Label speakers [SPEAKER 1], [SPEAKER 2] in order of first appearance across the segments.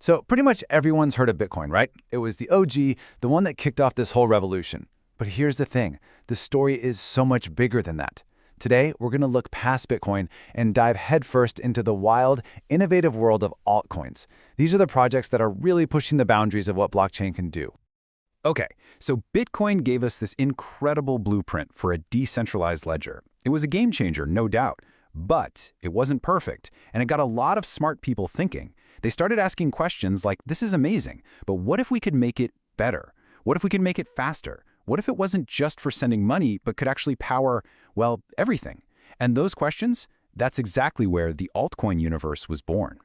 [SPEAKER 1] So pretty much everyone's heard of Bitcoin, right? It was the OG, the one that kicked off this whole revolution. But here's the thing, the story is so much bigger than that. Today, we're going to look past Bitcoin and dive headfirst into the wild, innovative world of altcoins. These are the projects that are really pushing the boundaries of what blockchain can do.
[SPEAKER 2] Okay, so Bitcoin gave us this incredible blueprint for a decentralized ledger. It was a game changer, no doubt. But it wasn't perfect, and it got a lot of smart people thinking. They started asking questions like, this is amazing, but what if we could make it better? What if we could make it faster? What if it wasn't just for sending money, but could actually power, well, everything? And those questions, that's exactly where the altcoin universe was born.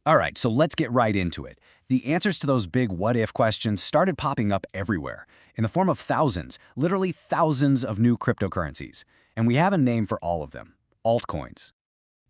[SPEAKER 3] All right, so let's get right into it. The answers to those big what-if questions started popping up everywhere, in the form of thousands, literally thousands of new cryptocurrencies. And we have a name for all of them: altcoins.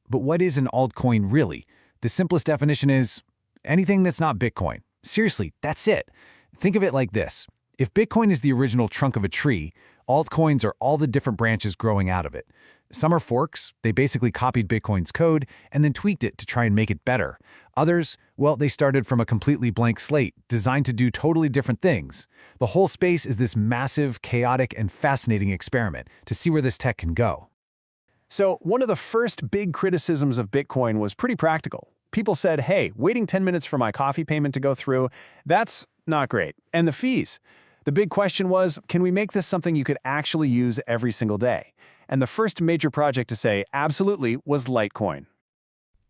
[SPEAKER 4] But what is an altcoin really? The simplest definition is anything that's not Bitcoin. Seriously, that's it. Think of it like this. If Bitcoin is the original trunk of a tree, altcoins are all the different branches growing out of it. Some are forks. They basically copied Bitcoin's code and then tweaked it to try and make it better. Others, well, they started from a completely blank slate, designed to do totally different things. The whole space is this massive, chaotic, and fascinating experiment to see where this tech can go.
[SPEAKER 5] So one of the first big criticisms of Bitcoin was pretty practical. People said, hey, waiting 10 minutes for my coffee payment to go through, that's not great. And the fees. The big question was, can we make this something you could actually use every single day? And the first major project to say absolutely was Litecoin.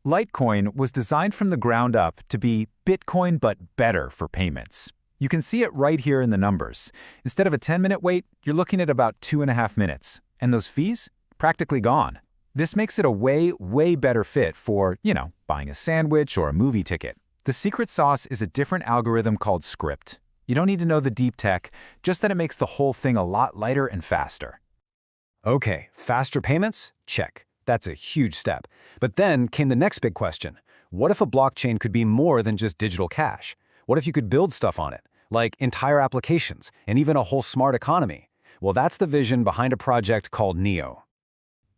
[SPEAKER 2] Litecoin was designed from the ground up to be Bitcoin but better for payments. You can see it right here in the numbers. Instead of a 10-minute wait, you're looking at about 2.5 minutes. And those fees? Practically gone. This makes it a way better fit for, buying a sandwich or a movie ticket. The secret sauce is a different algorithm called script. You don't need to know the deep tech, just that it makes the whole thing a lot lighter and faster.
[SPEAKER 4] Okay, faster payments? Check. That's a huge step. But then came the next big question. What if a blockchain could be more than just digital cash? What if you could build stuff on it, like entire applications and even a whole smart economy? Well, that's the vision behind a project called Neo.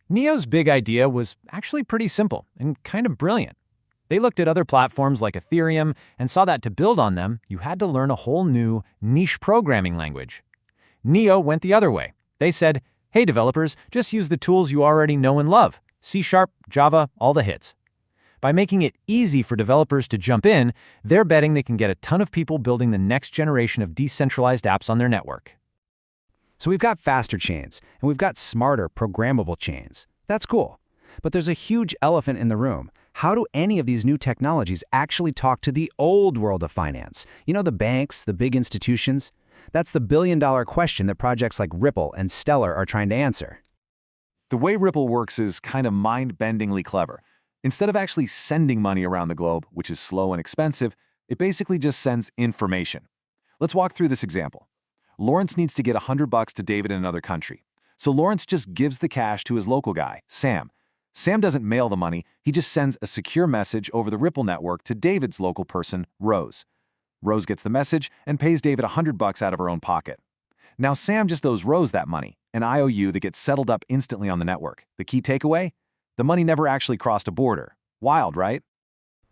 [SPEAKER 4] Neo's big idea was actually pretty simple and kind of brilliant. They looked at other platforms like Ethereum and saw that to build on them, you had to learn a whole new, niche programming language. Neo went the other way. They said, hey developers, just use the tools you already know and love. C#, Java, all the hits. By making it easy for developers to jump in, they're betting they can get a ton of people building the next generation of decentralized apps on their network.
[SPEAKER 3] So we've got faster chains, and we've got smarter, programmable chains. That's cool. But there's a huge elephant in the room. How do any of these new technologies actually talk to the old world of finance? The banks, the big institutions? That's the billion-dollar question that projects like Ripple and Stellar are trying to answer.
[SPEAKER 6] The way Ripple works is kind of mind-bendingly clever. Instead of actually sending money around the globe, which is slow and expensive, it basically just sends information. Let's walk through this example. Lawrence needs to get $100 to David in another country. So Lawrence just gives the cash to his local guy, Sam. Sam doesn't mail the money, he just sends a secure message over the Ripple network to David's local person, Rose. Rose gets the message and pays David $100 out of her own pocket. Now Sam just owes Rose that money, an IOU that gets settled up instantly on the network. The key takeaway? The money never actually crossed a border. Wild, right?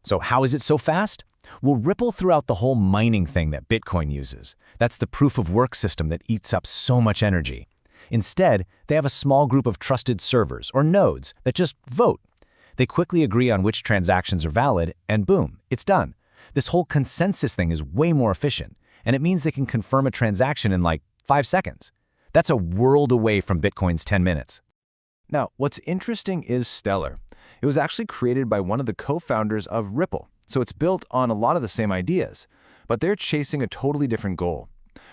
[SPEAKER 4] So how is it so fast? Well, Ripple threw out the whole mining thing that Bitcoin uses. That's the proof-of-work system that eats up so much energy. Instead, they have a small group of trusted servers, or nodes, that just vote. They quickly agree on which transactions are valid, and boom, it's done. This whole consensus thing is way more efficient, and it means they can confirm a transaction in like 5 seconds. That's a world away from Bitcoin's 10 minutes.
[SPEAKER 1] Now, what's interesting is Stellar. It was actually created by one of the co-founders of Ripple, so it's built on a lot of the same ideas, but they're chasing a totally different goal.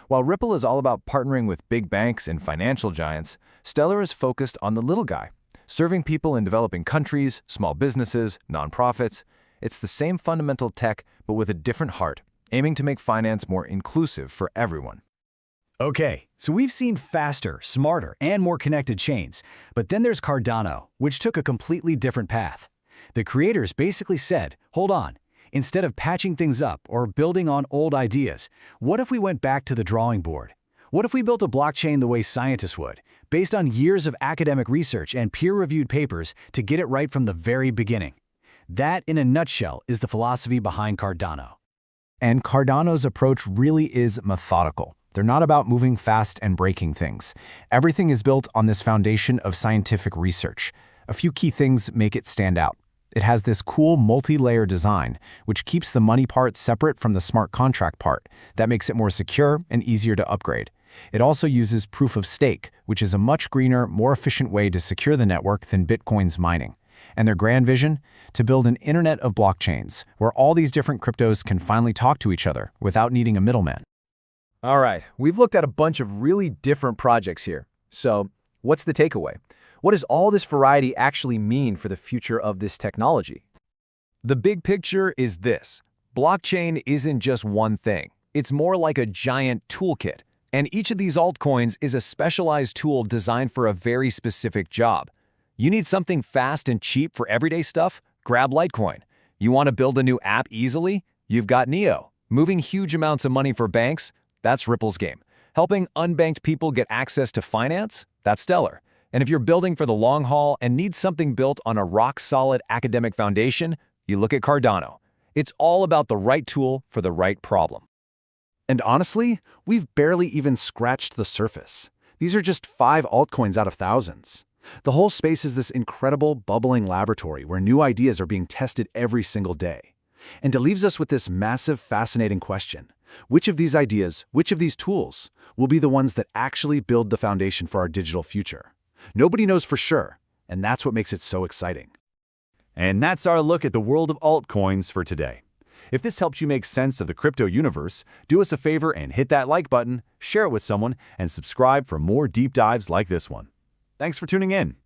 [SPEAKER 1] While Ripple is all about partnering with big banks and financial giants, Stellar is focused on the little guy, serving people in developing countries, small businesses, nonprofits. It's the same fundamental tech, but with a different heart, aiming to make finance more inclusive for everyone.
[SPEAKER 3] Okay, so we've seen faster, smarter, and more connected chains. But then there's Cardano, which took a completely different path. The creators basically said, hold on, instead of patching things up or building on old ideas, what if we went back to the drawing board? What if we built a blockchain the way scientists would, based on years of academic research and peer-reviewed papers to get it right from the very beginning? That, in a nutshell, is the philosophy behind Cardano.
[SPEAKER 4] And Cardano's approach really is methodical. They're not about moving fast and breaking things. Everything is built on this foundation of scientific research. A few key things make it stand out. It has this cool multi-layer design, which keeps the money part separate from the smart contract part. That makes it more secure and easier to upgrade. It also uses proof of stake, which is a much greener, more efficient way to secure the network than Bitcoin's mining. And their grand vision? To build an internet of blockchains, where all these different cryptos can finally talk to each other without needing a middleman.
[SPEAKER 7] All right, we've looked at a bunch of really different projects here. So, what's the takeaway? What does all this variety actually mean for the future of this technology?
[SPEAKER 1] The big picture is this. Blockchain isn't just one thing. It's more like a giant toolkit. And each of these altcoins is a specialized tool designed for a very specific job. You need something fast and cheap for everyday stuff? Grab Litecoin. You want to build a new app easily? You've got Neo. Moving huge amounts of money for banks? That's Ripple's game. Helping unbanked people get access to finance? That's Stellar. And if you're building for the long haul and need something built on a rock-solid academic foundation, you look at Cardano. It's all about the right tool for the right problem.
[SPEAKER 5] And honestly, we've barely even scratched the surface. These are just 5 altcoins out of thousands. The whole space is this incredible, bubbling laboratory where new ideas are being tested every single day. And it leaves us with this massive, fascinating question. Which of these ideas, which of these tools, will be the ones that actually build the foundation for our digital future? Nobody knows for sure, and that's what makes it so exciting.
[SPEAKER 6] And that's our look at the world of altcoins for today. If this helped you make sense of the crypto universe, do us a favor and hit that like button, share it with someone, and subscribe for more deep dives like this one. Thanks for tuning in.